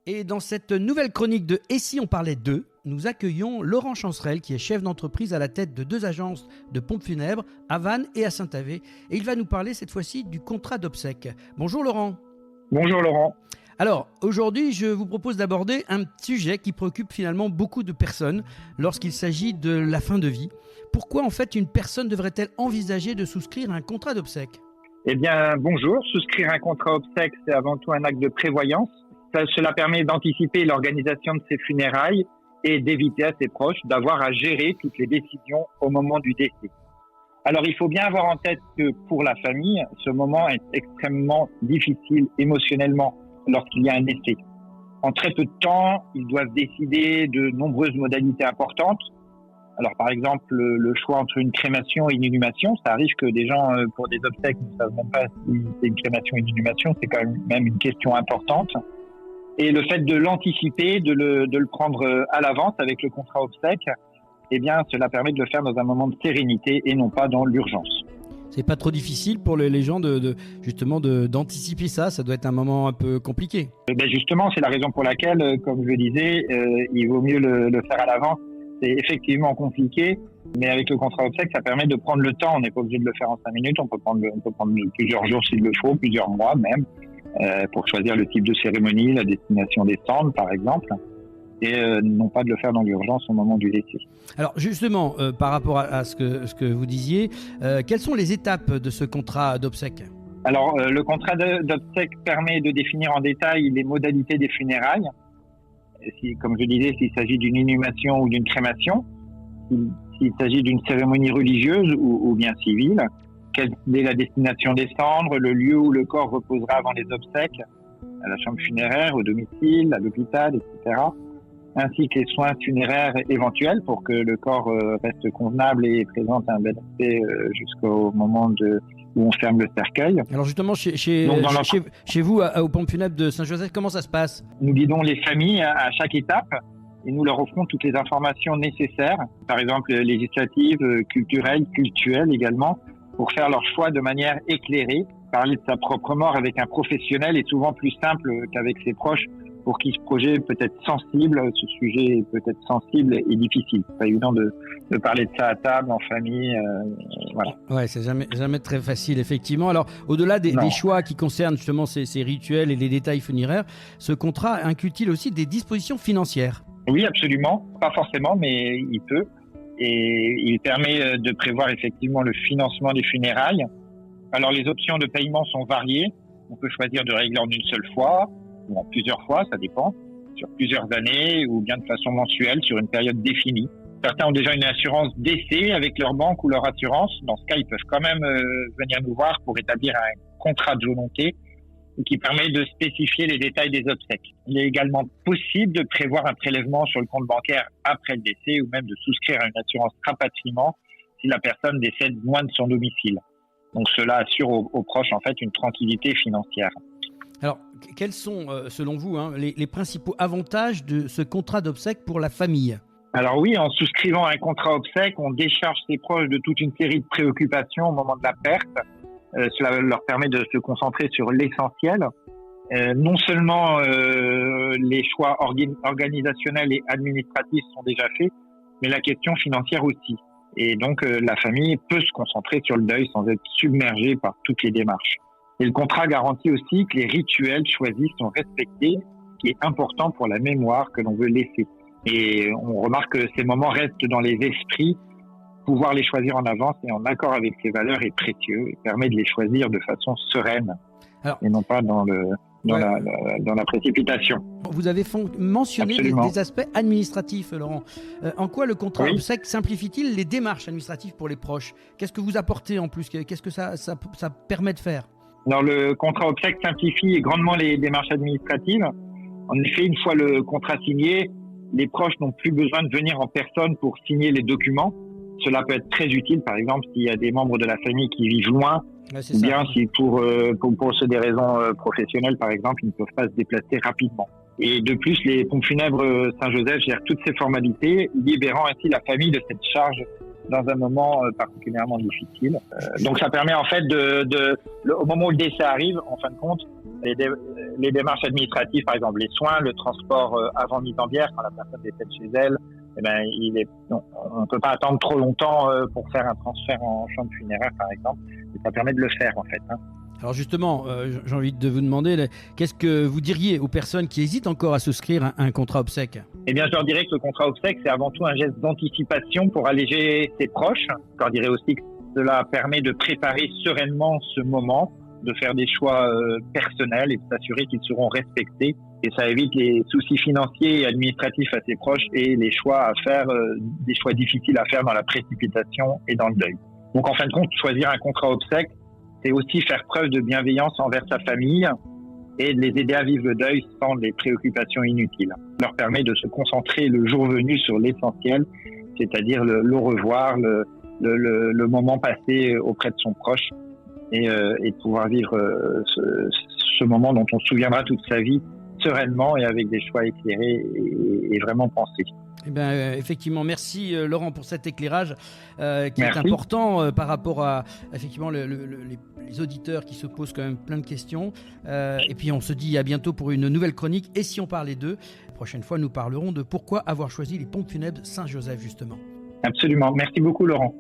Et dans cette nouvelle chronique de Et si on parlait d'eux, nous accueillons Laurent Chancerelle qui est chef d'entreprise à la tête de 2 agences de pompes funèbres à Vannes et à Saint-Avé. Et il va nous parler cette fois-ci du contrat d'obsèques. Bonjour Laurent. Bonjour Laurent. Alors aujourd'hui je vous propose d'aborder un sujet qui préoccupe finalement beaucoup de personnes lorsqu'il s'agit de la fin de vie. Pourquoi en fait une personne devrait-elle envisager de souscrire un contrat d'obsèques ? Eh bien bonjour, souscrire un contrat obsèques c'est avant tout un acte de prévoyance. Cela permet d'anticiper l'organisation de ses funérailles et d'éviter à ses proches d'avoir à gérer toutes les décisions au moment du décès. Alors il faut bien avoir en tête que pour la famille, ce moment est extrêmement difficile émotionnellement lorsqu'il y a un décès. En très peu de temps, ils doivent décider de nombreuses modalités importantes. Alors par exemple, le choix entre une crémation et une inhumation, ça arrive que des gens pour des obsèques ne savent même pas si c'est une crémation ou une inhumation, c'est quand même une question importante. Et le fait de l'anticiper, de le prendre à l'avance avec le contrat obsèques, eh bien, cela permet de le faire dans un moment de sérénité et non pas dans l'urgence. C'est pas trop difficile pour les gens d'anticiper ça. Ça doit être un moment un peu compliqué. Ben justement, c'est la raison pour laquelle, comme je disais, il vaut mieux le faire à l'avance. C'est effectivement compliqué, mais avec le contrat obsèques, ça permet de prendre le temps. On n'est pas obligé de le faire en 5 minutes. On peut prendre plusieurs jours s'il le faut, plusieurs mois même. Pour choisir le type de cérémonie, la destination des cendres par exemple, et non pas de le faire dans l'urgence au moment du décès. Alors justement, par rapport à ce que vous disiez, quelles sont les étapes de ce contrat d'obsèques ? Alors le contrat d'obsèques permet de définir en détail les modalités des funérailles, comme je disais, s'il s'agit d'une inhumation ou d'une crémation, s'il s'agit d'une cérémonie religieuse ou bien civile, quelle est la destination des cendres, le lieu où le corps reposera avant les obsèques, à la chambre funéraire, au domicile, à l'hôpital, etc. Ainsi que les soins funéraires éventuels pour que le corps reste convenable et présente un bel aspect jusqu'au moment où on ferme le cercueil. Alors justement, chez vous, aux pompes funèbres de Saint-Joseph, comment ça se passe ? Nous guidons les familles à chaque étape et nous leur offrons toutes les informations nécessaires, par exemple législatives, culturelles également, pour faire leur choix de manière éclairée. Parler de sa propre mort avec un professionnel est souvent plus simple qu'avec ses proches, pour qui ce projet peut être sensible, ce sujet peut être sensible et difficile. C'est pas évident de parler de ça à table, en famille, voilà. Ouais, c'est jamais très facile, effectivement. Alors, au-delà des choix qui concernent justement ces rituels et les détails funéraires, ce contrat inclut-il aussi des dispositions financières ? Oui, absolument. Pas forcément, mais il peut. Et il permet de prévoir effectivement le financement des funérailles. Alors les options de paiement sont variées. On peut choisir de régler en une seule fois ou en plusieurs fois, ça dépend, sur plusieurs années ou bien de façon mensuelle sur une période définie. Certains ont déjà une assurance décès avec leur banque ou leur assurance. Dans ce cas, ils peuvent quand même venir nous voir pour établir un contrat de volonté qui permet de spécifier les détails des obsèques. Il est également possible de prévoir un prélèvement sur le compte bancaire après le décès ou même de souscrire à une assurance rapatriement si la personne décède loin de son domicile. Donc cela assure aux proches en fait une tranquillité financière. Alors, quels sont, selon vous, les principaux avantages de ce contrat d'obsèques pour la famille ? Alors oui, en souscrivant un contrat obsèques, on décharge ses proches de toute une série de préoccupations au moment de la perte. Cela leur permet de se concentrer sur l'essentiel. Non seulement les choix organisationnels et administratifs sont déjà faits, mais la question financière aussi. Et donc la famille peut se concentrer sur le deuil sans être submergée par toutes les démarches. Et le contrat garantit aussi que les rituels choisis sont respectés, ce qui est important pour la mémoire que l'on veut laisser. Et on remarque que ces moments restent dans les esprits. Pouvoir les choisir en avance et en accord avec ses valeurs est précieux et permet de les choisir de façon sereine. Alors, et non pas dans la précipitation. Vous avez mentionné des aspects administratifs, Laurent. En quoi le contrat obsèques simplifie-t-il les démarches administratives pour les proches ? Qu'est-ce que vous apportez en plus ? Qu'est-ce que ça permet de faire ? Alors, le contrat obsèques simplifie grandement les démarches administratives. En effet, une fois le contrat signé, les proches n'ont plus besoin de venir en personne pour signer les documents. Cela peut être très utile, par exemple, s'il y a des membres de la famille qui vivent loin, ou bien si pour des raisons professionnelles, par exemple, ils ne peuvent pas se déplacer rapidement. Et de plus, les pompes funèbres Saint-Joseph gèrent toutes ces formalités, libérant ainsi la famille de cette charge dans un moment particulièrement difficile. Donc ça permet en fait au moment où le décès arrive, en fin de compte, les démarches administratives, par exemple les soins, le transport avant mise en bière quand la personne décède chez elle, on ne peut pas attendre trop longtemps pour faire un transfert en chambre funéraire, par exemple. Et ça permet de le faire, en fait. Alors justement, j'ai envie de vous demander, qu'est-ce que vous diriez aux personnes qui hésitent encore à souscrire un contrat obsèques ? Eh bien, je leur dirais que le contrat obsèques, c'est avant tout un geste d'anticipation pour alléger ses proches. Je leur dirais aussi que cela permet de préparer sereinement ce moment, de faire des choix personnels et de s'assurer qu'ils seront respectés. Et ça évite les soucis financiers et administratifs à ses proches et les choix à faire, des choix difficiles à faire dans la précipitation et dans le deuil. Donc, en fin de compte, choisir un contrat obsèques, c'est aussi faire preuve de bienveillance envers sa famille et de les aider à vivre le deuil sans des préoccupations inutiles. Ça leur permet de se concentrer le jour venu sur l'essentiel, c'est-à-dire le au revoir, le moment passé auprès de son proche et de pouvoir vivre ce moment dont on se souviendra toute sa vie sereinement et avec des choix éclairés et vraiment pensés. Eh bien, effectivement, merci Laurent pour cet éclairage qui Merci. est important par rapport à effectivement les auditeurs qui se posent quand même plein de questions. Et puis on se dit à bientôt pour une nouvelle chronique. Et si on parlait d'eux, la prochaine fois nous parlerons de pourquoi avoir choisi les pompes funèbres Saint-Joseph justement. Absolument. Merci beaucoup Laurent.